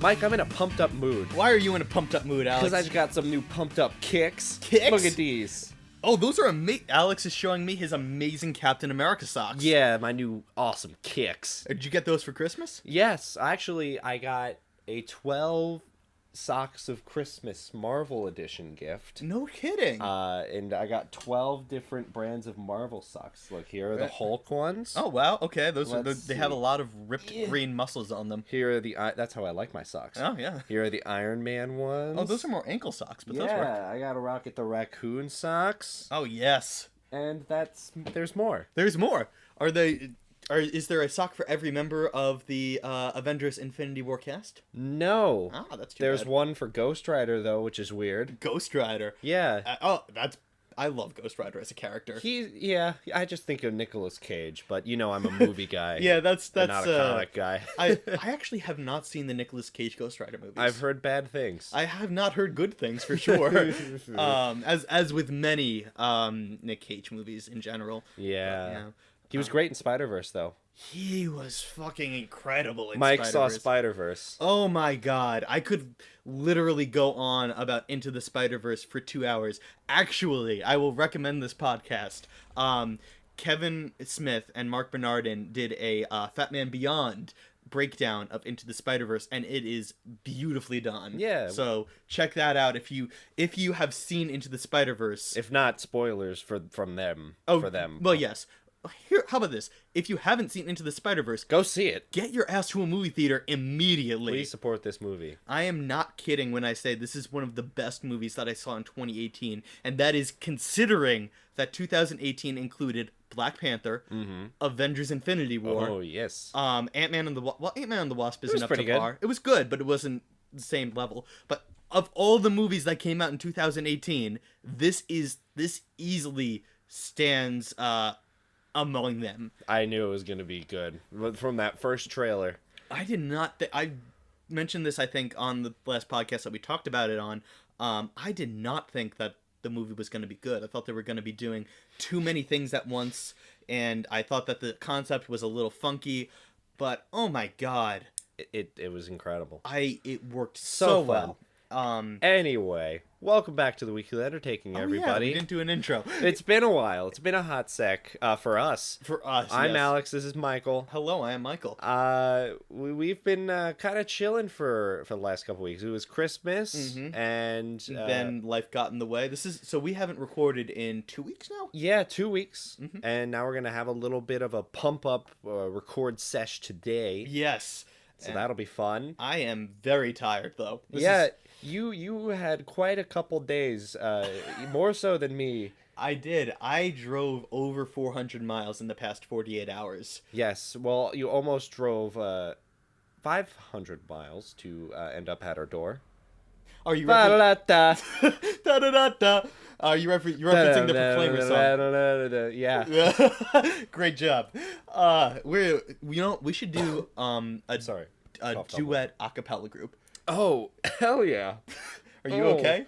Mike, I'm in a pumped up mood. Why are you in a pumped up mood, Alex? Because I just got some new pumped up kicks. Kicks? Look at these. Oh, those are amazing. Alex is showing me his amazing Captain America socks. Yeah, my new awesome kicks. Did you get those for Christmas? Yes, actually, I got a 12 Socks of Christmas Marvel Edition gift. No kidding. And I got 12 different brands of Marvel socks. Look, here are the Hulk ones. Oh, wow. Okay, those are Let's they have a see. lot of ripped green muscles on them. Here are the... That's how I like my socks. Oh, yeah. Here are the Iron Man ones. Oh, those are more ankle socks, but those work. Yeah, I got a Rocket the Raccoon socks. Oh, yes. And there's more. There's more. Is there a sock for every member of the Avengers Infinity War cast? No. Ah, that's too There's bad. one for Ghost Rider, though, which is weird. Ghost Rider. Yeah. I love Ghost Rider as a character. I just think of Nicolas Cage, but you know I'm a movie guy. Yeah, that's not a comic guy. I actually have not seen the Nicolas Cage Ghost Rider movies. I've heard bad things. I have not heard good things for sure. As with many Nick Cage movies in general. Yeah. But, yeah. He was great in Spider-Verse, though. He was fucking incredible in Mike saw Spider-Verse. Spider-Verse. Oh my god, I could literally go on about Into the Spider-Verse for 2 hours. Actually, I will recommend this podcast. Kevin Smith and Mark Bernardin did a Fat Man Beyond breakdown of Into the Spider-Verse, and it is beautifully done. Yeah. So check that out if you have seen Into the Spider-Verse. If not, spoilers from them. Oh, for them. Well, yes. Here, how about this? If you haven't seen Into the Spider-Verse, Go see it. get your ass to a movie theater immediately. Please support this movie. I am not kidding when I say this is one of the best movies that I saw in 2018, and that is considering that 2018 included Black Panther, Avengers: Infinity War, Oh, yes. Ant-Man and the Wasp isn't was up to pretty good. par. It was good, but it wasn't the same level. But of all the movies that came out in 2018, this easily stands among them. I knew it was going to be good. From that first trailer. I did not. I mentioned this, I think, on the last podcast that we talked about it on. I did not think that the movie was going to be good. I thought they were going to be doing too many things at once, and I thought that the concept was a little funky. But oh my god, It was incredible. it worked so well. Anyway, welcome back to the Weekly Undertaking, everybody. Yeah, we didn't do an intro. It's been a while. It's been a hot sec for us. For us, I'm yes. Alex. This is Michael. Hello, I am Michael. We've been kind of chilling for the last couple weeks. It was Christmas, and Then life got in the way. So we haven't recorded in 2 weeks now. yeah, 2 weeks, and now we're gonna have a little bit of a pump up record sesh today. Yes. So that'll be fun. I am very tired though. You had quite a couple days, more so than me. I did. I drove over 400 miles in the past 48 hours. Yes, well, you almost drove 500 miles to end up at our door. Are you Ba-da-da-da. Da-da-da-da. You're referencing the Proclaimer song. Yeah. Great job. We should do a duet a cappella group. Oh, hell yeah. Are you okay?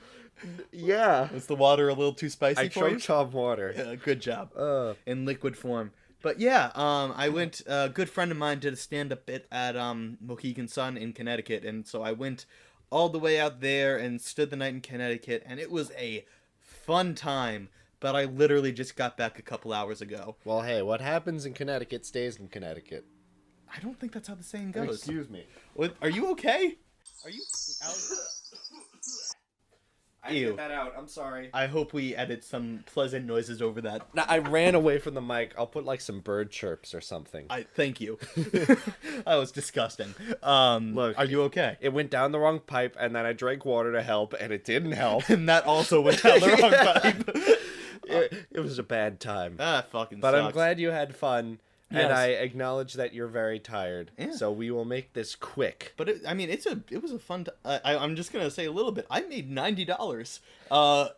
Yeah. Is the water a little too spicy I for you? choked on water. Good job. In liquid form. But yeah, I went. A good friend of mine did a stand-up bit at Mohegan Sun in Connecticut, and so I went all the way out there and stood the night in Connecticut, and it was a fun time. But I literally just got back a couple hours ago. Well, hey, what happens in Connecticut stays in Connecticut. I don't think that's how the saying goes. Excuse me. Are you okay? Are you? I Ew. that out. I'm sorry. I hope we edit some pleasant noises over that. Now, I ran away from the mic. I'll put like some bird chirps or something. Thank you. That was disgusting. Look, are you okay? It went down the wrong pipe, and then I drank water to help, and it didn't help. And that also went down the wrong pipe. It was a bad time. Fucking But sucks. I'm glad you had fun, and Yes. I acknowledge that you're very tired. Yeah. So we will make this quick. But it was a fun. I'm just gonna say a little bit. I made $90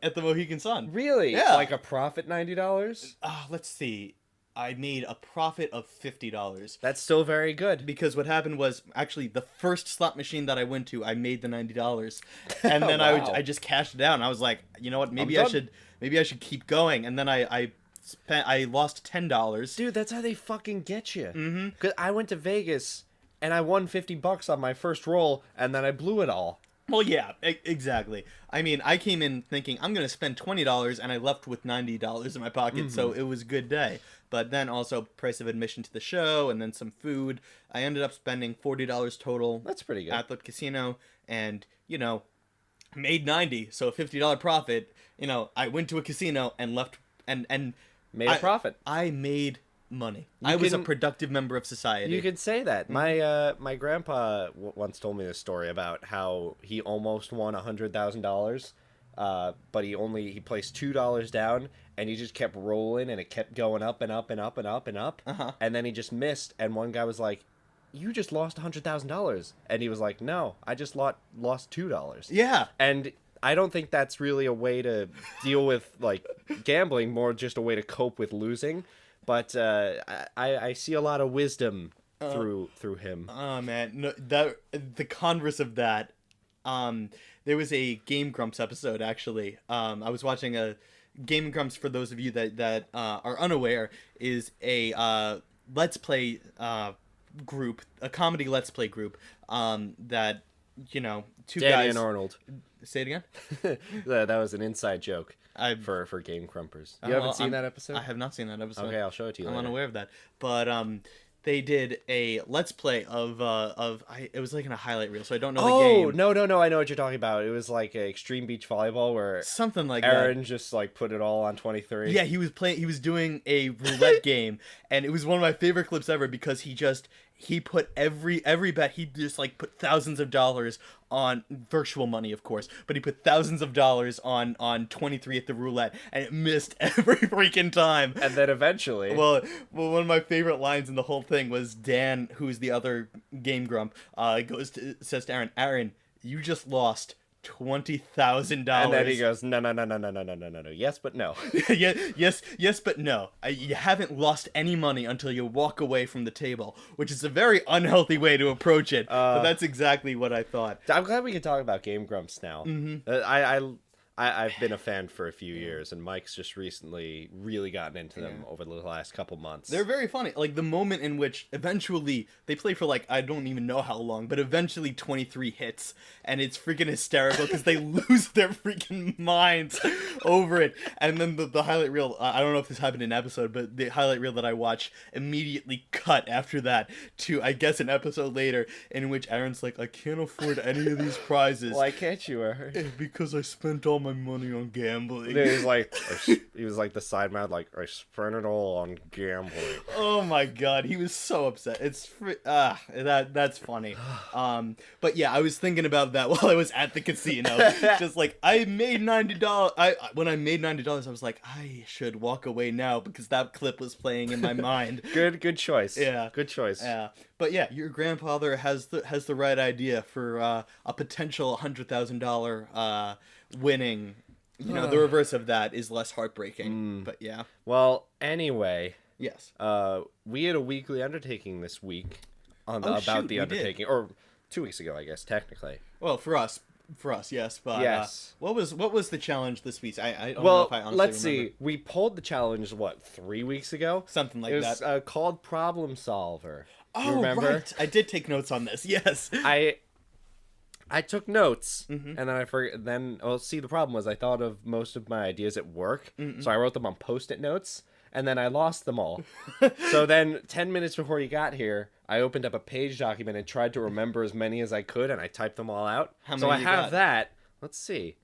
at the Mohegan Sun. Really? Yeah. Like a profit $90? Let's see. I made a profit of $50 That's still very good. because what happened was actually the first slot machine that I went to, I made the $90, and then Wow. I just cashed it out. And I was like, you know what? Maybe I'm I done. should keep going. And then I lost $10. Dude, that's how they fucking get you. Mm-hmm. Cause I went to Vegas and I won $50 on my first roll, and then I blew it all. Well, yeah, exactly. I mean, I came in thinking I'm gonna spend $20, and I left with $90 in my pocket, so it was a good day. But then also price of admission to the show, and then some food. I ended up spending $40 total. That's pretty good. At the casino, and made 90, so a $50 profit. I went to a casino and left, and Made a profit. I made money. I was a productive member of society. You could say that. My grandpa once told me this story about how he almost won $100,000, but he placed $2 down, and he just kept rolling, and it kept going up and up and up and up and up, and then he just missed, and one guy was like, "You just lost $100,000," and he was like, "No, I just lost $2." Yeah, and I don't think that's really a way to deal with like gambling. More just a way to cope with losing. But I see a lot of wisdom through him. Oh man, no, the converse of that. There was a Game Grumps episode actually. I was watching a Game Grumps. For those of you that are unaware, is a let's play group, a comedy let's play group. That two Danny guys. and Arnold. Say it again. That was an inside joke. For Game Crumpers. You haven't seen that episode? I have not seen that episode. Okay, I'll show it to you. I'm later. unaware of that, but they did a let's play of it was like in a highlight reel, so I don't know the game. No, I know what you're talking about. It was like a extreme beach volleyball where Something like Aaron that. just like put it all on 23. Yeah, he was doing a roulette game, and it was one of my favorite clips ever because he put every bet, he just like put thousands of dollars on virtual money, of course, but he put thousands of dollars on 23 at the roulette, and it missed every freaking time. And then eventually, well, one of my favorite lines in the whole thing was Dan, who's the other Game Grump, says to Aaron, you just lost $20,000. and then he goes, no, yes, but no. yes, but no. You haven't lost any money until you walk away from the table, which is a very unhealthy way to approach it. But that's exactly what I thought. I'm glad we can talk about Game Grumps now. I've been a fan for a few years, and Mike's just recently really gotten into them over the last couple months. They're very funny. Like the moment in which eventually they play for like I don't even know how long, but eventually 23 hits, and it's freaking hysterical because they lose their freaking minds over it. And then the highlight reel, I don't know if this happened in an episode, but the highlight reel that I watched immediately cut after that to, I guess, an episode later in which Aaron's like, I can't afford any of these prizes. Why can't you, Aaron? Because I spent all my money on gambling. He was like the side mouth, like, I spent it all on gambling. Oh my god, he was so upset. That's funny. But yeah, I was thinking about that while I was at the casino. Just like I made $90. When I made $90, I was like, I should walk away now because that clip was playing in my mind. Good choice. Yeah, good choice. Yeah, but yeah, your grandfather has the right idea for a potential $100,000 winning. The reverse of that is less heartbreaking. But yeah. Well, anyway. Yes. We had a weekly undertaking this week about the Undertaking, or 2 weeks ago, I guess, technically. Well, for us, yes. But yes. What was the challenge this week? I don't know if I honestly let's remember. see. We pulled the challenge 3 weeks ago? Something like that. It was called Problem Solver. Oh, you remember? Right. I did take notes on this. Yes. I took notes, and then I forget. Then, see, the problem was I thought of most of my ideas at work, so I wrote them on Post-it notes, and then I lost them all. So then, 10 minutes before you got here, I opened up a page document and tried to remember as many as I could, and I typed them all out. So I have that. Let's see.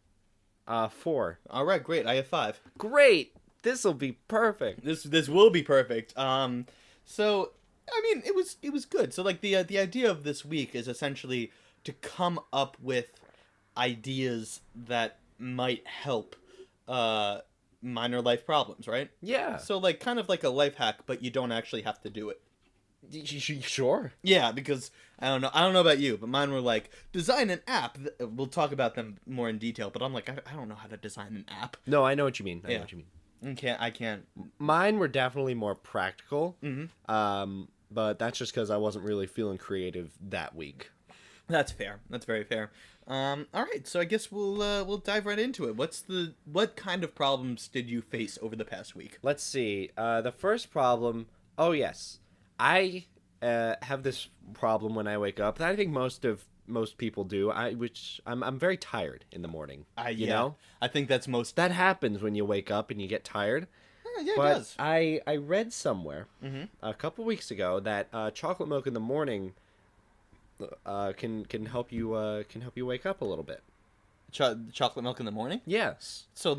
4. All right, great. I have 5. Great. This will be perfect. This will be perfect. So I mean, it was good. So like the idea of this week is essentially to come up with ideas that might help minor life problems, right? Yeah. So like kind of like a life hack, but you don't actually have to do it. Sure. Yeah, because I don't know about you, but mine were like design an app. We'll talk about them more in detail, but I'm like I don't know how to design an app. No, I know what you mean. I know what you mean. I can't. Mine were definitely more practical. But that's just because I wasn't really feeling creative that week. That's fair. That's very fair. All right, so I guess we'll dive right into it. What kind of problems did you face over the past week? Let's see. The first problem. Oh yes, I have this problem when I wake up that I think most people do. I'm very tired in the morning. You know? I think that's most. That happens when you wake up and you get tired. Yeah, But it does. I read somewhere a couple weeks ago that chocolate milk in the morning can help you wake up a little bit. Chocolate milk in the morning? Yes. So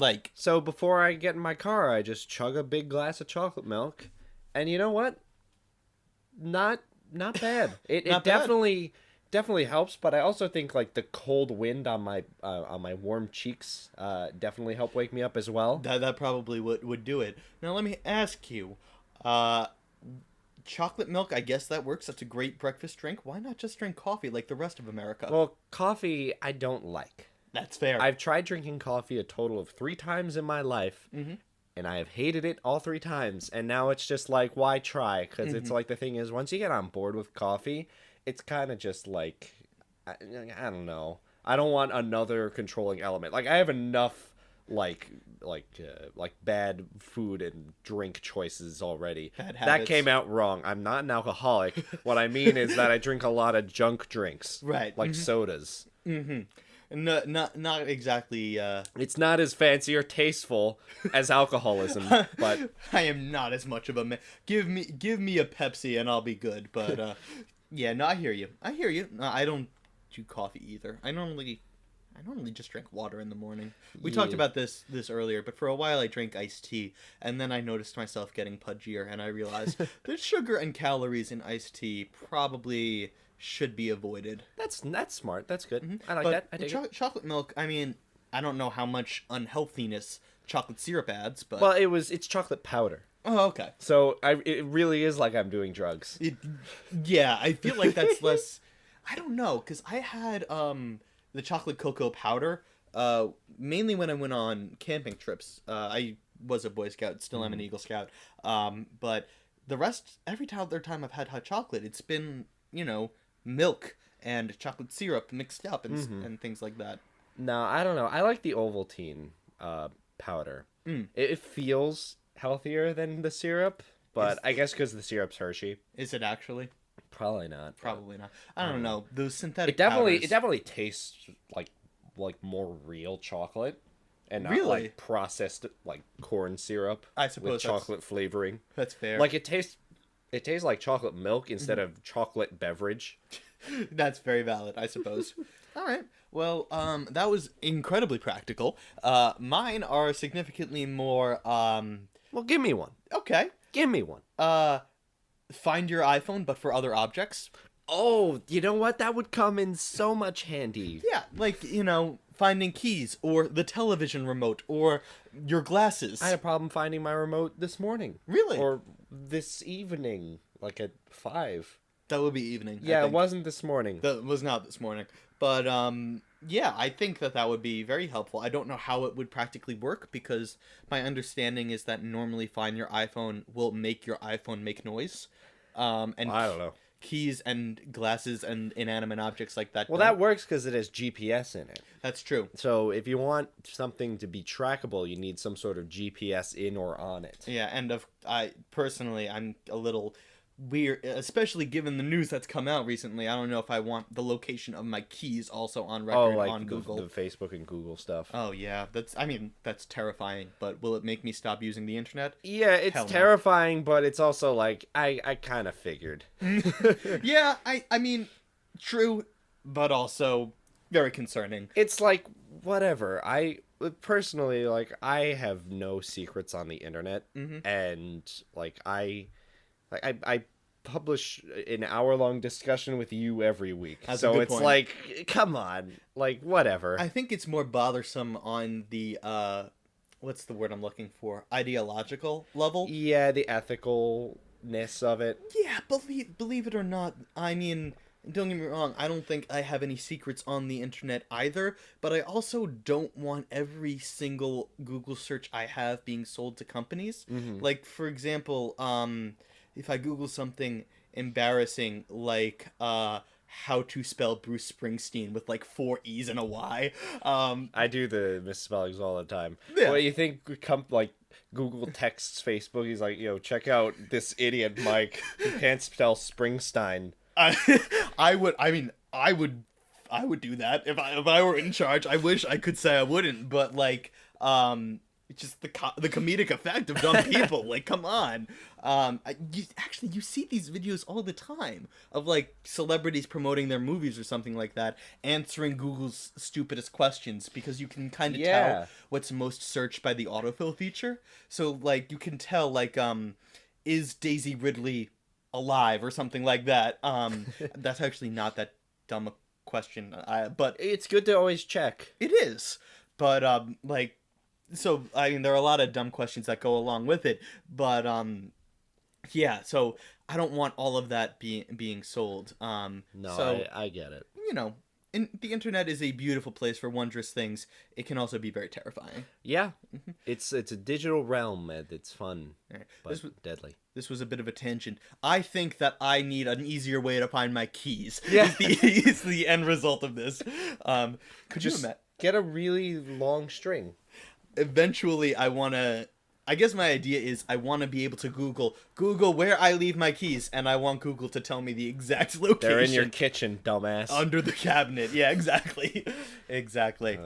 Before I get in my car, I just chug a big glass of chocolate milk, and you know what? Not bad. It Not bad. definitely helps, but I also think like the cold wind on my warm cheeks definitely help wake me up as well. that probably would do it. Now let me ask you, chocolate milk, I guess that works. That's a great breakfast drink. Why not just drink coffee like the rest of America? Well, coffee I don't like. That's fair. I've tried drinking coffee a total of 3 times in my life, and I have hated it all 3 times. And now it's just like, why try? Because it's like the thing is, once you get on board with coffee, it's kind of just like, I don't know. I don't want another controlling element. Like I have enough like bad food and drink choices already. Bad That habits. came out wrong. I'm not an alcoholic. What I mean is that I drink a lot of junk drinks, Right. like sodas. No, not exactly. It's not as fancy or tasteful as alcoholism, but I am not as much of a man. Give me a Pepsi and I'll be good. But yeah, no, I hear you. No, I don't do coffee either. I normally just drink water in the morning. We talked about this earlier, but for a while I drank iced tea, and then I noticed myself getting pudgier, and I realized the sugar and calories in iced tea probably should be avoided. that's smart. That's good. I like But that. I dig it. chocolate milk, I mean, I don't know how much unhealthiness chocolate syrup adds, but... Well, it's chocolate powder. Oh, okay. So it really is like I'm doing drugs. Yeah, I feel like that's less... I don't know, because I had the chocolate cocoa powder mainly when I went on camping trips. I was a Boy Scout, still am an Eagle Scout. But the rest, every other time I've had hot chocolate, it's been, milk and chocolate syrup mixed up and things like that. No, I don't know. I like the Ovaltine powder. It feels healthier than the syrup, but I guess because the syrup's Hershey. Is it actually? Probably not. Probably not. I don't know. Those synthetic It powders... definitely tastes like more real chocolate, and not Really? like processed like corn syrup. I suppose with chocolate flavoring. That's fair. Like it tastes like chocolate milk instead of chocolate beverage. That's very valid, I suppose. All right. Well, that was incredibly practical. Mine are significantly more... Well, give me one. Okay. Give me one. Find your iPhone, but for other objects. Oh, you know what? That would come in so much handy. Yeah, like, finding keys, or the television remote, or your glasses. I had a problem finding my remote this morning. Really? Or this evening, like at 5. That would be evening. I Yeah, it think. wasn't this morning. That was not this morning. But, yeah, I think that would be very helpful. I don't know how it would practically work, because my understanding is that normally Find Your iPhone will make your iPhone make noise. And I don't know. keys and glasses and inanimate objects like that. Well, that works because it has GPS in it. That's true. So if you want something to be trackable, you need some sort of GPS in or on it. Yeah, and I'm a little weird, especially given the news that's come out recently. I don't know if I want the location of my keys also on record on Google. The Facebook and Google stuff. Oh yeah, that's terrifying. But will it make me stop using the internet? Yeah, it's Hell no. terrifying, but it's also like I kind of figured. Yeah, I mean, true, but also very concerning. It's like whatever. I personally I have no secrets on the internet, and I publish an hour-long discussion with you every week. That's a so good it's point. like, come on, whatever. I think it's more bothersome on the what's the word I'm looking for? Ideological level. Yeah, the ethicalness of it. Yeah, believe it or not, I mean, don't get me wrong, I don't think I have any secrets on the internet either, but I also don't want every single Google search I have being sold to companies. Like, for example, if I Google something embarrassing like how to spell Bruce Springsteen with like 4 E's and a Y. I do the misspellings all the time. Yeah. What do you think? Google texts Facebook. He's like, "Yo, check out this idiot Mike who can't spell Springsteen." I would do that if I were in charge. I wish I could say I wouldn't, but like it's just the comedic effect of dumb people. Like, come on. You see these videos all the time of like celebrities promoting their movies or something like that, answering Google's stupidest questions, because you can kind of tell what's most searched by the autofill feature. So like you can tell like is Daisy Ridley alive or something like that. That's actually not that dumb a question, but It's good to always check. it is. But like, so I mean, there are a lot of dumb questions that go along with it, but yeah. So I don't want all of that being sold. No, so I get it. you know, the internet is a beautiful place for wondrous things. It can also be very terrifying. Yeah, it's a digital realm and it's fun, Right. but deadly. This was a bit of a tangent. I think that I need an easier way to find my keys. Yeah. is the end result of this. Could you Just imagine? get a really long string. Eventually, I guess my idea is I want to be able to Google where I leave my keys, and I want Google to tell me the exact location. They're in your kitchen, dumbass. Under the cabinet. Yeah, exactly. Exactly.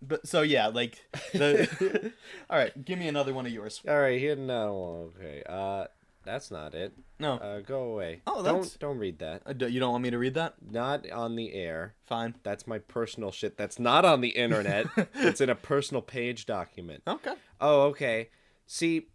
But so yeah, like the all right, give me another one of yours. All right, here no. Okay. That's not it. No. Go away. Oh, that's... Don't read that. You don't want me to read that? Not on the air. Fine. That's my personal shit. That's not on the internet. It's in a personal page document. Okay. Oh, okay. See,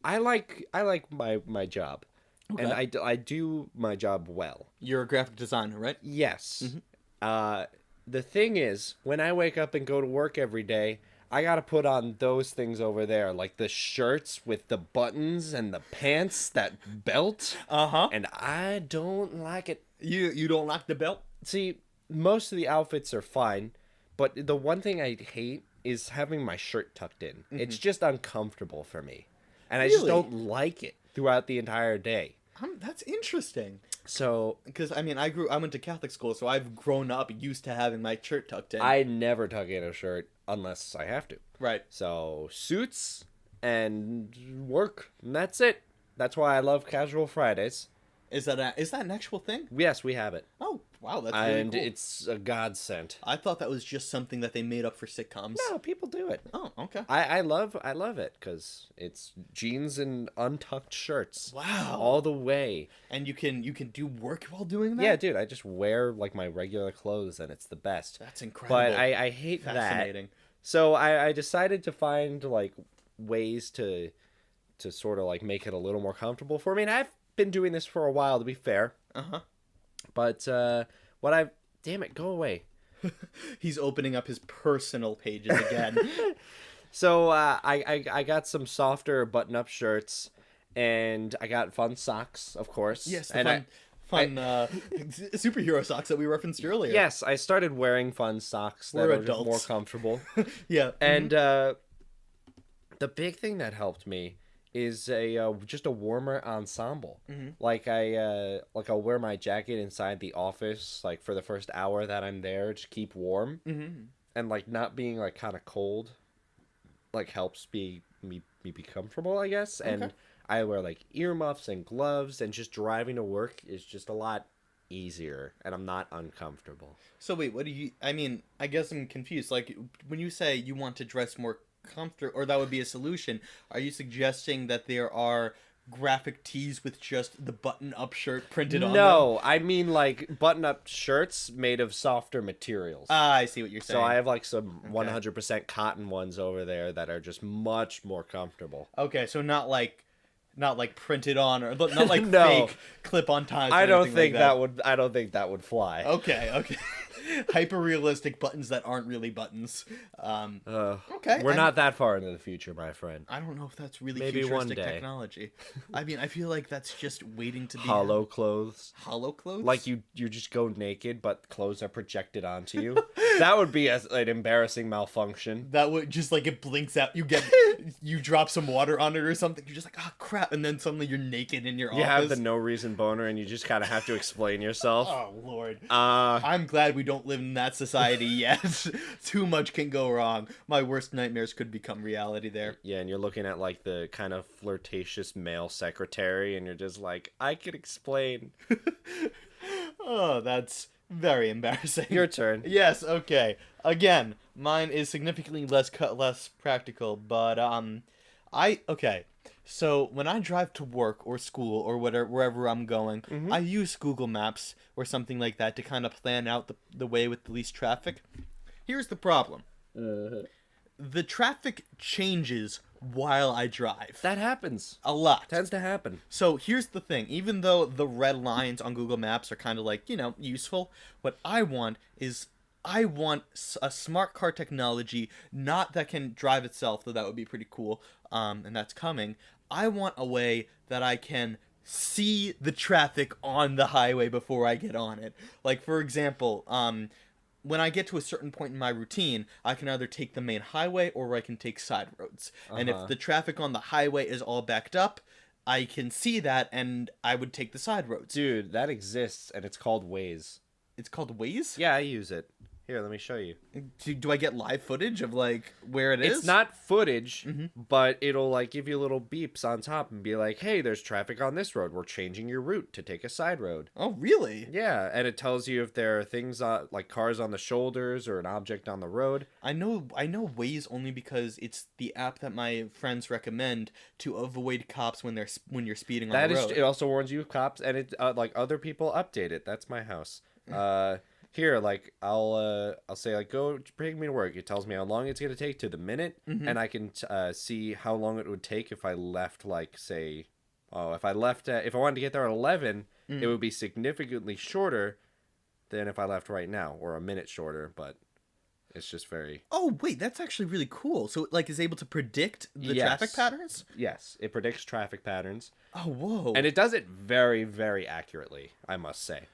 I like my job, Okay. and I do my job well. You're a graphic designer, right? Yes. The thing is, when I wake up and go to work every day, I gotta put on those things over there, like the shirts with the buttons and the pants, that belt. Uh-huh. And I don't like it. You don't like the belt? See, most of the outfits are fine, but the one thing I hate is having my shirt tucked in. It's just uncomfortable for me. And I just Really? don't like it throughout the entire day. That's interesting. So, Because I mean, I went to Catholic school, so I've grown up used to having my shirt tucked in. I never tuck in a shirt unless I have to. Right. So, suits and work, and that's it. That's why I love Casual Fridays. Is that an actual thing? Yes, we have it. Oh, wow, that's really And cool. it's a godsend. I thought that was just something that they made up for sitcoms. No, people do it. Oh, okay. I love it because it's jeans and untucked shirts. Wow. All the way. And you can do work while doing that? Yeah, dude, I just wear like my regular clothes and it's the best. That's incredible. But I hate Fascinating. that. So I decided to find like ways to sort of like make it a little more comfortable for me. And I've been doing this for a while, to be fair. Uh-huh. But damn it, go away. He's opening up his personal pages again. So I got some softer button-up shirts, and I got fun socks, of course. Yes, the and fun superhero socks that we referenced earlier. Yes, I started wearing fun socks that We're are just adults. more comfortable. Yeah. And the big thing that helped me is just a warmer ensemble. Like I'll wear my jacket inside the office like for the first hour that I'm there to keep warm, and like not being like kind of cold, like helps me be comfortable, I guess. And Okay. I wear like earmuffs and gloves, and just driving to work is just a lot easier, and I'm not uncomfortable. So wait, what do you... I mean, I guess I'm confused. Like, when you say you want to dress more comfortable, or that would be a solution, are you suggesting that there are graphic tees with just the button-up shirt printed on them? No, I mean like button-up shirts made of softer materials. Ah, I see what you're saying. So I have like some 100% cotton ones over there that are just much more comfortable. Okay, so not like printed on, or not like No. fake clip-on ties. Or I don't anything think like that would fly. Okay. Hyper-realistic buttons that aren't really buttons. Okay. We're not that far into the future, my friend. I don't know if that's really Maybe one futuristic day. technology. I mean, I feel like that's just waiting to be... Hollow clothes. Hollow clothes? Like you just go naked, but clothes are projected onto you. That would be an embarrassing malfunction. That would just like it blinks out. You drop some water on it or something. You're just like, oh crap, and then suddenly you're naked in your You office. have the no reason boner, and you just kind of have to explain yourself. Oh Lord. I'm glad we don't live in that society yet. Too much can go wrong. My worst nightmares could become reality there. Yeah, and you're looking at like the kind of flirtatious male secretary, and you're just like, I could explain. Oh, that's very embarrassing. Your turn. Yes, okay. Again, mine is significantly less practical, but okay. So when I drive to work or school or wherever I'm going, I use Google Maps or something like that to kind of plan out the way with the least traffic. Here's the problem. The traffic changes while I drive. That happens. A lot. Tends to happen. So here's the thing. Even though the red lines on Google Maps are kind of like, useful, what I want is I want a smart car technology, not that can drive itself, though that would be pretty cool, and that's coming. I want a way that I can see the traffic on the highway before I get on it. Like, for example, when I get to a certain point in my routine, I can either take the main highway or I can take side roads. And if the traffic on the highway is all backed up, I can see that and I would take the side roads. Dude, that exists, and it's called Waze. It's called Waze? Yeah, I use it. Here, let me show you. Do I get live footage of, like, where it is? It's not footage, but it'll, like, give you little beeps on top and be like, hey, there's traffic on this road. We're changing your route to take a side road. Oh, really? Yeah, and it tells you if there are things, like cars on the shoulders or an object on the road. I know Waze only because it's the app that my friends recommend to avoid cops when you're speeding on the road. It also warns you of cops, and it, like, other people update it. That's my house. Here, like, I'll say, like, go bring me to work. It tells me how long it's going to take to the minute, and I can see how long it would take if I left, like, say, if I wanted to get there at 11, it would be significantly shorter than if I left right now, or a minute shorter, but it's just very... Oh, wait, that's actually really cool. So it, like, is able to predict the traffic patterns? Yes, it predicts traffic patterns. Oh, whoa. And it does it very, very accurately, I must say.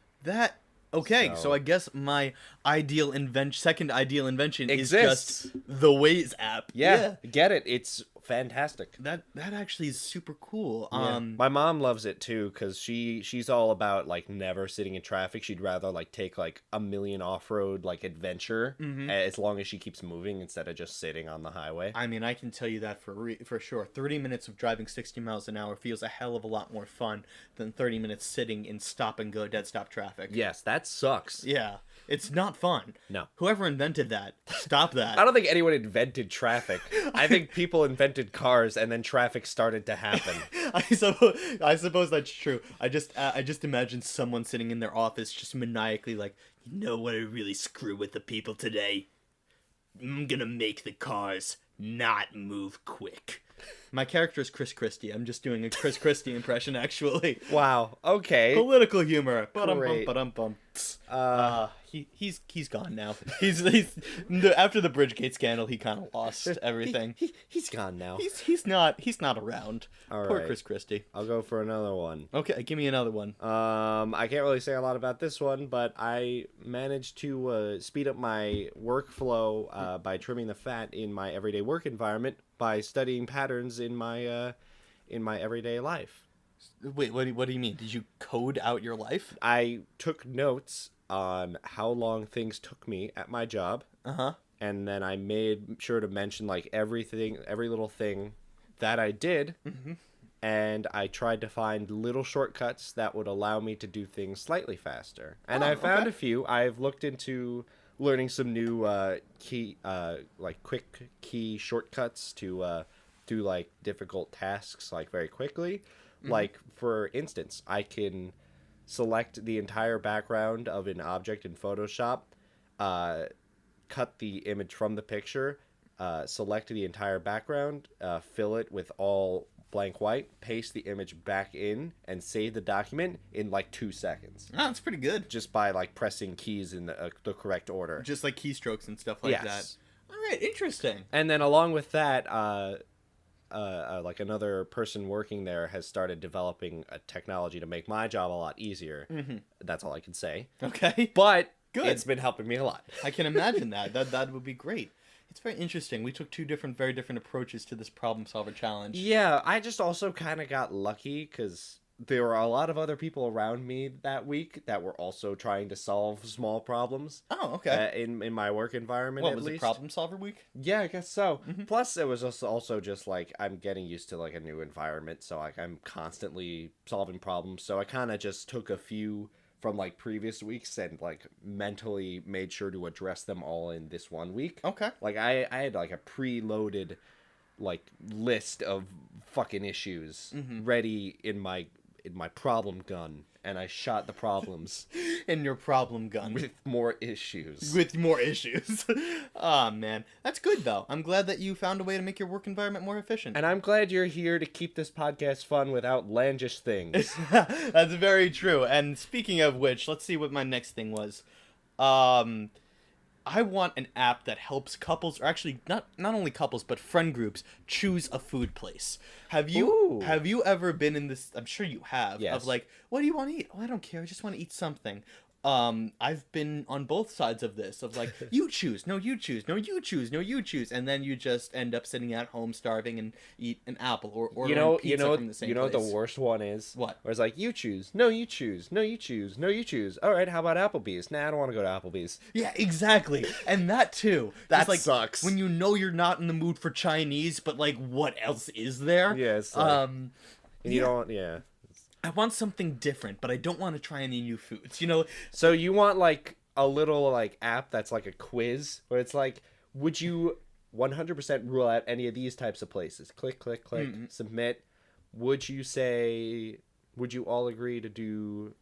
Okay, so I guess my second ideal invention exists. Is just the Waze app. Yeah, get it. It's fantastic. That actually is super cool. Yeah. My mom loves it too because she's all about like never sitting in traffic. She'd rather like take like a million off-road like adventure as long as she keeps moving instead of just sitting on the highway. I mean, I can tell you that for sure. 30 minutes of driving 60 miles an hour feels a hell of a lot more fun than 30 minutes sitting in stop-and-go dead stop traffic. Yes, that sucks. Yeah, it's not fun. No. Whoever invented that, stop that. I don't think anyone invented traffic. I think people invented cars and then traffic started to happen. I suppose that's true. I just imagine someone sitting in their office just maniacally like, you know what I really screw with the people today? I'm gonna make the cars not move quick. My character is Chris Christie. I'm just doing a Chris Christie impression, actually. Wow. Okay. Political humor. Great. He's gone now. He's after the Bridgegate scandal, he kind of lost everything. He's gone now. He's not around. All Poor right. Chris Christie. I'll go for another one. Okay, give me another one. I can't really say a lot about this one, but I managed to speed up my workflow by trimming the fat in my everyday work environment by studying patterns in my everyday life. Wait, what do you mean? Did you code out your life? I took notes on how long things took me at my job. And then I made sure to mention like every little thing that I did. And I tried to find little shortcuts that would allow me to do things slightly faster. And I found a few. I've looked into learning some new quick key shortcuts to do like difficult tasks like very quickly. Like for instance, I can select the entire background of an object in Photoshop, cut the image from the picture, select the entire background, fill it with all blank white, paste the image back in, and save the document in like 2 seconds. Oh, that's pretty good. Just by like pressing keys in the correct order. Just like keystrokes and stuff like that. All right, interesting. And then along with that, like another person working there has started developing a technology to make my job a lot easier. That's all I can say. Okay. But Good. It's been helping me a lot. I can imagine that. That would be great. It's very interesting. We took two very different approaches to this problem solver challenge. Yeah, I just also kind of got lucky because there were a lot of other people around me that week that were also trying to solve small problems. Oh, okay. In my work environment, What at was least. it, problem solver week? Yeah, I guess so. Plus, it was also just like I'm getting used to like a new environment, so like I'm constantly solving problems. So I kind of just took a few from like previous weeks and like mentally made sure to address them all in this one week. Okay. Like I had like a preloaded like list of fucking issues ready in my problem gun, and I shot the problems In your problem gun. with more issues. With more issues. Oh, man. That's good, though. I'm glad that you found a way to make your work environment more efficient. And I'm glad you're here to keep this podcast fun with outlandish things. That's very true. And speaking of which, let's see what my next thing was. I want an app that helps couples, or actually not only couples, but friend groups choose a food place. Have you ever been in this? I'm sure you have. Yes. Of like, what do you want to eat? Oh, I don't care. I just want to eat something. I've been on both sides of this, of like, you choose, no, you choose, no, you choose, no, you choose, and then you just end up sitting at home starving and eat an apple or pizza from the same place. What the worst one is? What? Where it's like, you choose, no, you choose, no, you choose, no, you choose. All right, how about Applebee's? Nah, I don't want to go to Applebee's. Yeah, exactly. And that too. That like, sucks. When you know you're not in the mood for Chinese, but like, what else is there? Yeah, it's like, and you yeah. don't, yeah. I want something different, but I don't want to try any new foods. You know, So you want like a little like app that's like a quiz where it's like, would you 100% rule out any of these types of places? Click, click, click, submit. Would you all agree to do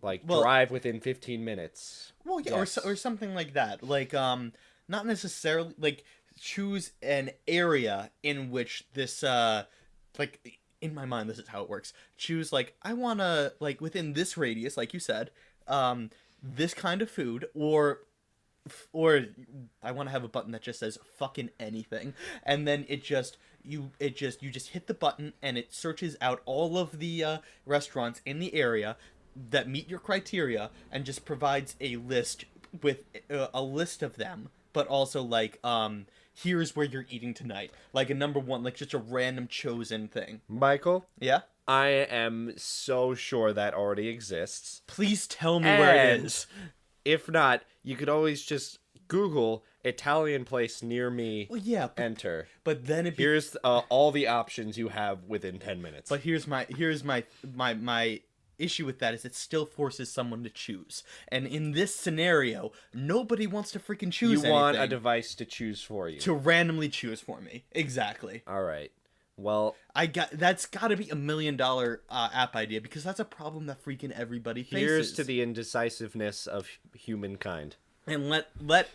like drive within 15 minutes? well, yeah, Yes. or something like that. Like, not necessarily like choose an area in which this, like. In my mind, this is how it works. Choose, like, I want to, like, within this radius, like you said, this kind of food, or I want to have a button that just says fucking anything, and then you just hit the button, and it searches out all of the restaurants in the area that meet your criteria, and just provides a list with a list of them, but also, like, here's where you're eating tonight. Like a number one, like just a random chosen thing. Michael, Yeah? I am so sure that already exists. Please tell me where it And is. If not, you could always just Google Italian place near me. Well, yeah, Enter. but then it Here's all the options you have within 10 minutes. But here's my issue with that is it still forces someone to choose. And in this scenario, nobody wants to freaking choose you anything. want a device to choose for you. To randomly choose for me. Exactly. All right. Well, that's got to be $1 million app idea, because that's a problem that freaking everybody faces. here's to the indecisiveness of humankind. And let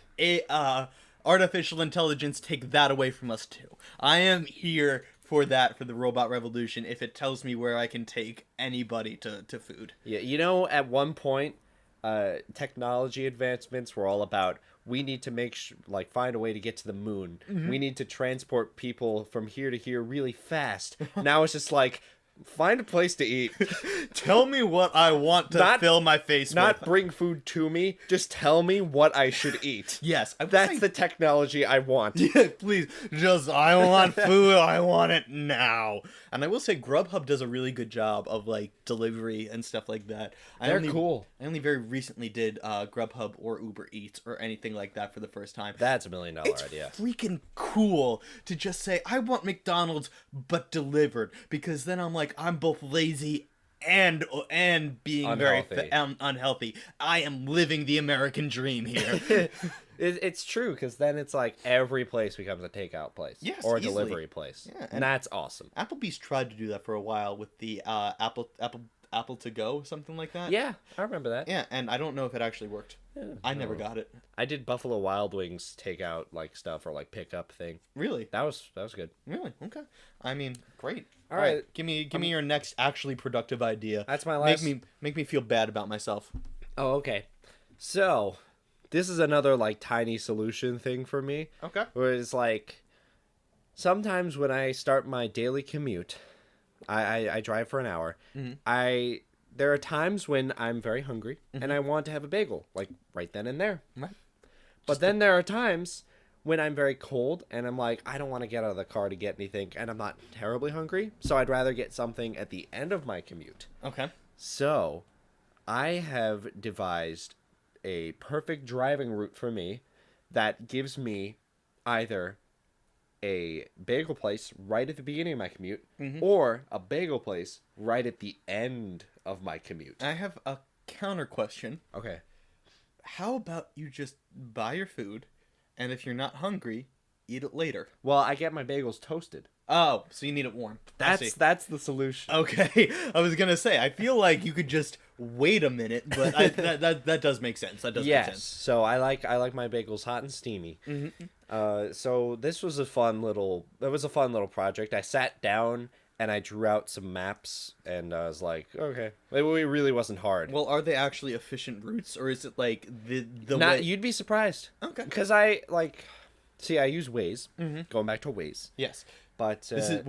artificial intelligence take that away from us too. I am here for that, for the robot revolution, if it tells me where I can take anybody to food. Yeah, at one point, technology advancements were all about, we need to find a way to get to the moon. We need to transport people from here to here really fast. Now it's just like, find a place to eat. Tell me what I want to fill my face Not with. bring food to me. Just tell me what I should eat. Yes. That's the technology I want. Yeah, please. I want food. I want it now. And I will say Grubhub does a really good job of, like, delivery and stuff like that. They're cool. I only very recently did Grubhub or Uber Eats or anything like that for the first time. That's $1 million It's idea. freaking cool to just say, I want McDonald's, but delivered. Because then I'm like, I'm both lazy and being Unhealthy. very unhealthy. I am living the American dream here. It's true, because then it's like every place becomes a takeout place. Yes, or a easily. delivery place. Yeah, and that's awesome. Applebee's tried to do that for a while with the Apple to Go, something like that. Yeah, I remember that. Yeah, and I don't know if it actually worked. I never got it. I did Buffalo Wild Wings takeout like stuff or like pickup thing. Really? That was good. Really? Okay. I mean, great. All right. Give me your next actually productive idea. That's my last. Make me feel bad about myself. Oh, okay. So, this is another like tiny solution thing for me. Okay. Where it's like, sometimes when I start my daily commute, I drive for an hour. I there are times when I'm very hungry and I want to have a bagel, like right then and there. Right. But then there are times when I'm very cold and I'm like, I don't want to get out of the car to get anything, and I'm not terribly hungry, so I'd rather get something at the end of my commute. Okay. So I have devised a perfect driving route for me that gives me either a bagel place right at the beginning of my commute or a bagel place right at the end of my commute. I have a counter question. Okay. How about you just buy your food, and if you're not hungry, eat it later? Well, I get my bagels toasted. Oh, so you need it warm. I see. That's the solution. Okay. I was gonna say, I feel like you could just wait a minute, but that does make sense. That does make sense. So I like my bagels hot and steamy. So this was a fun little project. I sat down and I drew out some maps, and I was like, okay, it really wasn't hard. Well, are they actually efficient routes, or is it like the way? You'd be surprised. Okay. Because I use Waze. Going back to Waze. Yes. But This is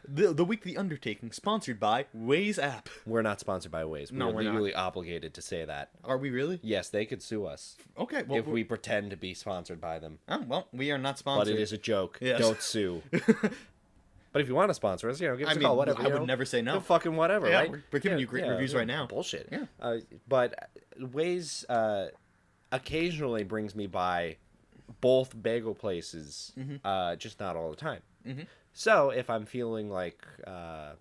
the weekly Undertaking, sponsored by Waze app. we're not sponsored by Waze. No, we're not. legally obligated to say that. Are we really? Yes, they could sue us Okay. Well, if we pretend to be sponsored by them. oh, well, we are not But sponsored. it is a joke. Yes. Don't sue. But if you want to sponsor us, give us I a mean, call. Whatever. I would never say no. Fucking whatever, Yeah, right? we're giving you great reviews right now. Bullshit. Yeah. But Waze occasionally brings me by both bagel places, just not all the time. So if I'm feeling like a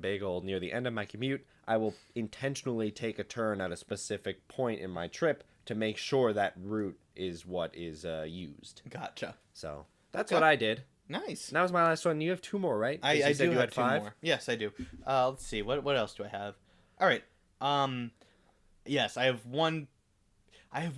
bagel near the end of my commute, I will intentionally take a turn at a specific point in my trip to make sure that route is what is used. Gotcha. So that's what I did. Nice. That was my last one. You have two more, right? 'Cause I you said do you have had two 5. more. Yes, I do. Let's see. What else do I have? All right. Yes, I have one. I have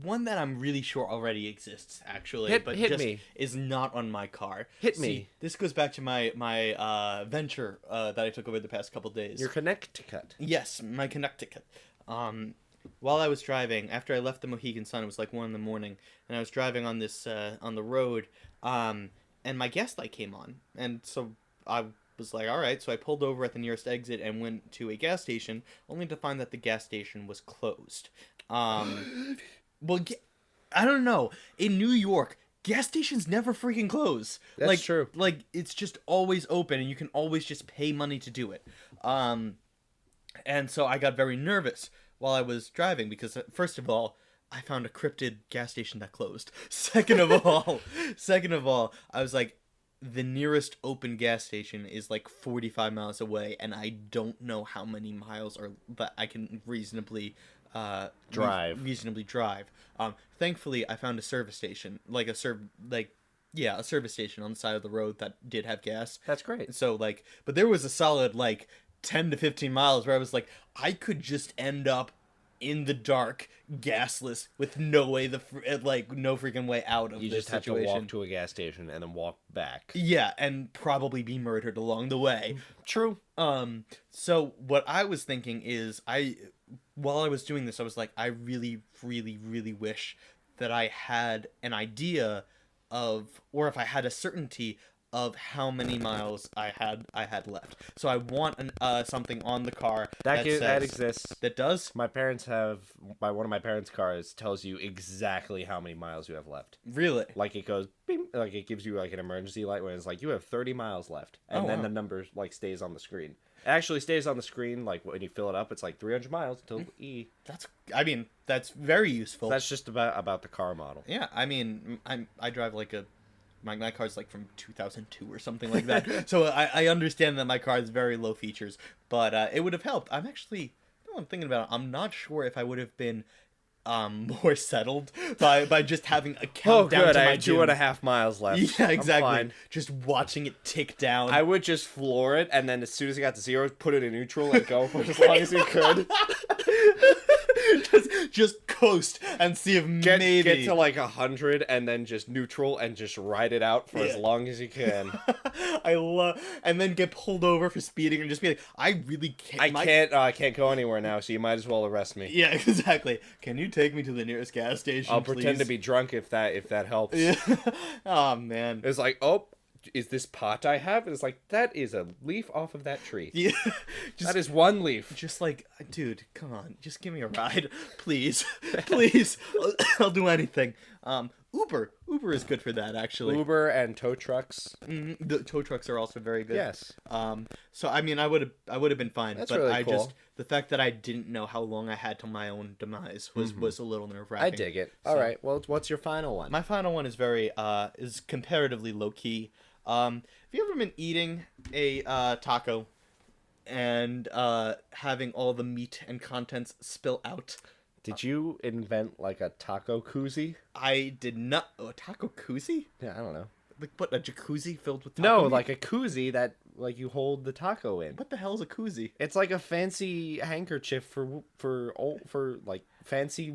one that I'm really sure already exists, actually, but hit just me. is not on my car. Hit me. This goes back to my venture that I took over the past couple days. Your Connecticut. Yes, my Connecticut. While I was driving, after I left the Mohegan Sun, it was like 1 a.m, and I was driving on this on the road, and my gas light came on, and so I was like, all right, so I pulled over at the nearest exit and went to a gas station, only to find that the gas station was closed. Well, I don't know. In New York, gas stations never freaking close. That's true. Like, it's just always open, and you can always just pay money to do it. And so I got very nervous while I was driving because, first of all, I found a cryptid gas station that closed. Second of all, I was like, the nearest open gas station is like 45 miles away, and I don't know how many miles are that I can reasonably drive. Thankfully, I found a service station, a service station on the side of the road that did have gas. That's great. So but there was a solid 10 to 15 miles where I was like, I could just end up in the dark, gasless, with no way no freaking way out of You this just have situation. to walk to a gas station and then walk back. Yeah, and probably be murdered along the way. True. So what I was thinking is, while I was doing this, I was like, I really, really, really wish that I had an idea of, or if I had a certainty of how many miles I had left. So I want something on the car that says, exists. That does? One of my parents' cars tells you exactly how many miles you have left. Really? It goes, bing, it gives you an emergency light when it's you have 30 miles left, and then the number stays on the screen. It actually stays on the screen when you fill it up. It's 300 miles until E. That's very useful. That's just about the car model. Yeah, I drive my car's from 2002 or something like that. So I understand that my car has very low features, but it would have helped. I'm thinking about it, I'm not sure if I would have been more settled by just having a countdown to I my have doom. 2.5 miles left. Yeah, exactly. I'm fine. Just watching it tick down. I would just floor it, and then as soon as it got to 0, put it in neutral and go for as long as you could. just coast and see if maybe get to 100 and then just neutral and just ride it out for as long as you can. and then get pulled over for speeding and just be like, I really can't. I can't go anywhere now, so you might as well arrest me. Yeah, exactly. Can you take me to the nearest gas station? I'll pretend to be drunk if that helps. Yeah. Oh man. It's is this pot I have? And it's like, that is a leaf off of that tree. Yeah, That is one leaf. just like, dude, come on, just give me a ride, please, please. I'll do anything. Uber is good for that, actually. Uber and tow trucks. The tow trucks are also very good. Yes. So I mean, I would have been fine. That's but really I cool. just the fact that I didn't know how long I had till my own demise was a little nerve wracking. I dig it. All right. Well, what's your final one? My final one is is comparatively low key. Have you ever been eating a taco and having all the meat and contents spill out? Did you invent like a taco koozie? I did not. Oh, a taco koozie? Yeah, I don't know. Like what? A jacuzzi filled with taco No, meat? like a koozie that like you hold the taco in. What the hell is a koozie? It's like a fancy handkerchief for like fancy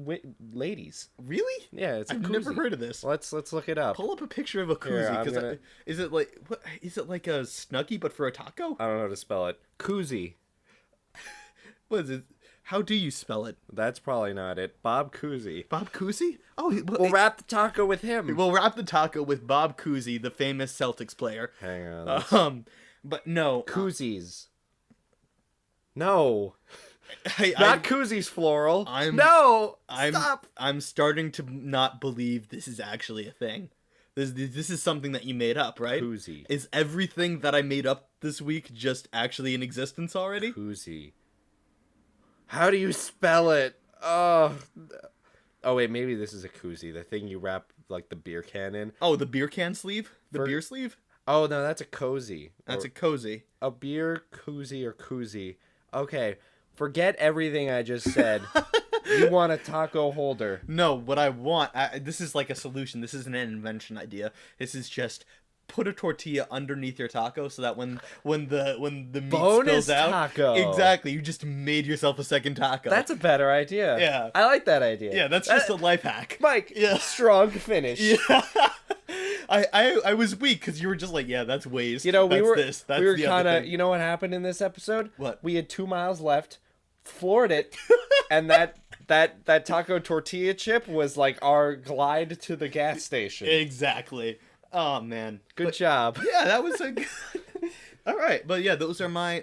ladies. Really? Yeah, it's a I've koozie. never heard of this. Let's look it up. Pull up a picture of a koozie. I'm Because gonna- is it like what? Is it like a Snuggie but for a taco? I don't know how to spell it. Koozie. What is it? How do you spell it? That's probably not it. Bob Cousy. Bob Cousy? Oh, We'll wrap the taco with him. we'll wrap the taco with Bob Cousy, the famous Celtics player. Hang on. But no, Koozies. I, No. Not koozies, floral. Stop. I'm starting to not believe this is actually a thing. This is something that you made up, right? Koozie. Is everything that I made up this week just actually in existence already? Koozie. How do you spell it? Oh, wait, maybe this is a koozie. The thing you wrap like the beer can in. Oh, the beer can sleeve? The beer sleeve? Oh no, that's a cozy. That's a cozy. A beer koozie or koozie. Okay, forget everything I just said. You want a taco holder. No, what I want, this is like a solution. This isn't an invention idea. This is just put a tortilla underneath your taco so that when the meat Bonus spills out, taco. exactly, you just made yourself a second taco. That's a better idea. Yeah. I like that idea. yeah, that's just a life hack. Mike, Yeah. strong finish. Yeah. I was weak because you were just like, yeah, that's waste. You know, we That's were this. That's we were the other kind of, thing. you know what happened in this episode? What? We had 2 miles left, floored it, and that taco tortilla chip was like our glide to the gas station. Exactly. Oh man. Good job. Yeah, that was a. All right, but yeah, those are my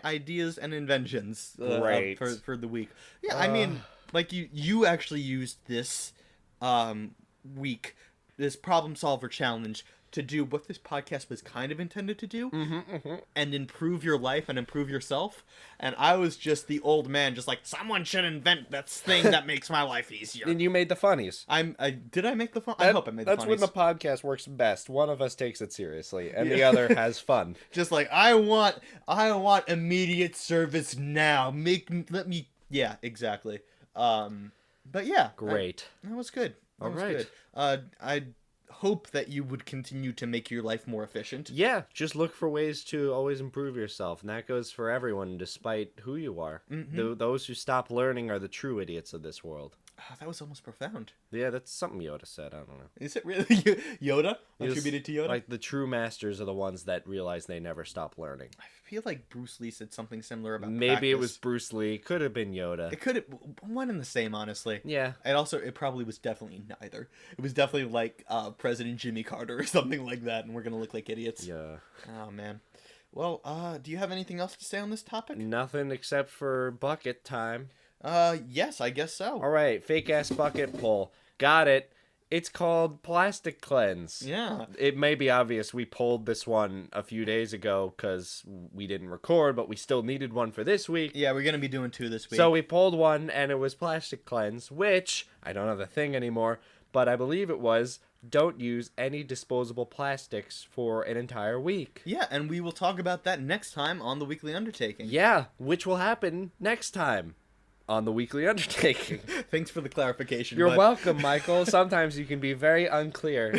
ideas and inventions Great. for the week. Yeah, I mean, like you actually used this week, this problem solver challenge to do what this podcast was kind of intended to do, and improve your life and improve yourself. And I was just the old man, just like someone should invent that thing that makes my life easier. And you made the funnies. Did I make the fun? I hope I made the That's funnies. when the podcast works best. One of us takes it seriously, and the other has fun. Just like I want immediate service now. Let me. Yeah, exactly. But yeah, Great. that was good. That was right. good. I hope that you would continue to make your life more efficient. Yeah, just look for ways to always improve yourself, and that goes for everyone, despite who you are. Those who stop learning are the true idiots of this world. Oh, that was almost profound. Yeah, that's something Yoda said. I don't know. Is it really Yoda? He was- Attributed to Yoda? Like, the true masters are the ones that realize they never stop learning. I feel like Bruce Lee said something similar about Maybe it practice. was Bruce Lee. Could have been Yoda. It could have one and the same, honestly. Yeah. It probably was definitely neither. It was definitely like President Jimmy Carter or something like that, and we're gonna look like idiots. Yeah. Oh man. Well, do you have anything else to say on this topic? Nothing except for bucket time. Yes, I guess so. All right, fake-ass bucket pull. Got it. It's called Plastic Cleanse. Yeah. It may be obvious we pulled this one a few days ago because we didn't record, but we still needed one for this week. Yeah, we're gonna be doing 2 this week. So we pulled one, and it was Plastic Cleanse, which, I don't know the thing anymore, but I believe it was, don't use any disposable plastics for an entire week. yeah, and we will talk about that next time on the Weekly Undertaking. Yeah, which will happen next time on the Weekly Undertaking. Thanks for the clarification. You're but- welcome, Michael. Sometimes you can be very unclear.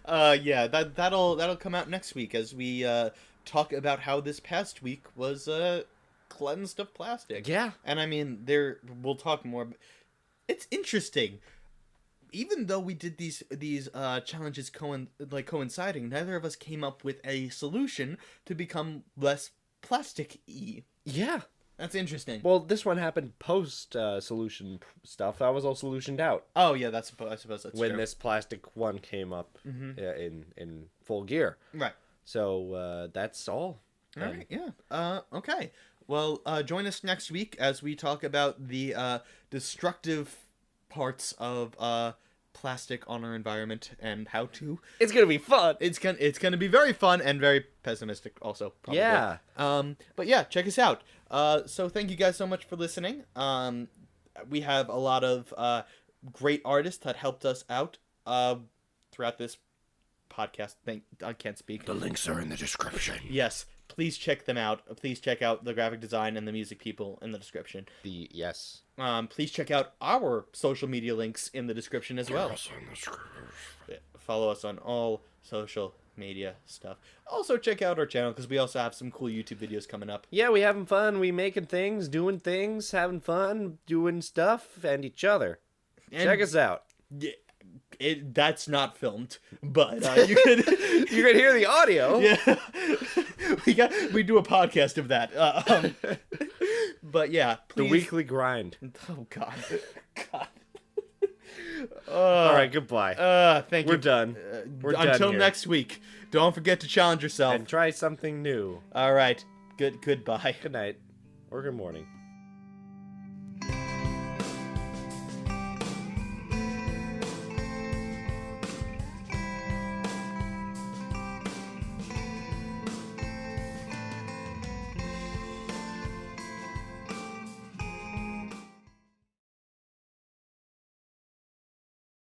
Yeah, that'll come out next week as we talk about how this past week was cleansed of plastic. Yeah. And I mean, we'll talk more. It's interesting. Even though we did these challenges coinciding, neither of us came up with a solution to become less plastic-y. Yeah. That's interesting. Well, this one happened post solution stuff. That was all solutioned out. Oh yeah, I suppose that's when true. this plastic one came up in full gear. Right. So that's all. All right. Yeah. Okay. Well, join us next week as we talk about the destructive parts of plastic on our environment and how to. It's gonna be fun. It's gonna be very fun and very pessimistic also. Probably. Yeah. But yeah, check us out. So thank you guys so much for listening. We have a lot of great artists that helped us out throughout this podcast. I can't speak. The links are in the description. Yes. Please check them out. Please check out the graphic design and the music people in the description. Yes. Please check out our social media links in the description as well. Follow us on all social media stuff. Also check out our channel because we also have some cool YouTube videos coming up. Yeah, we having fun. We making things, doing things, having fun, doing stuff, and each other. And check us out. Yeah. That's not filmed, but you could you could hear the audio. Yeah, we do a podcast of that. But yeah, please. The weekly grind. Oh God. All right, goodbye. Thank you. We're done. Until here. next week. Don't forget to challenge yourself and try something new. All right. Goodbye. Good night or good morning.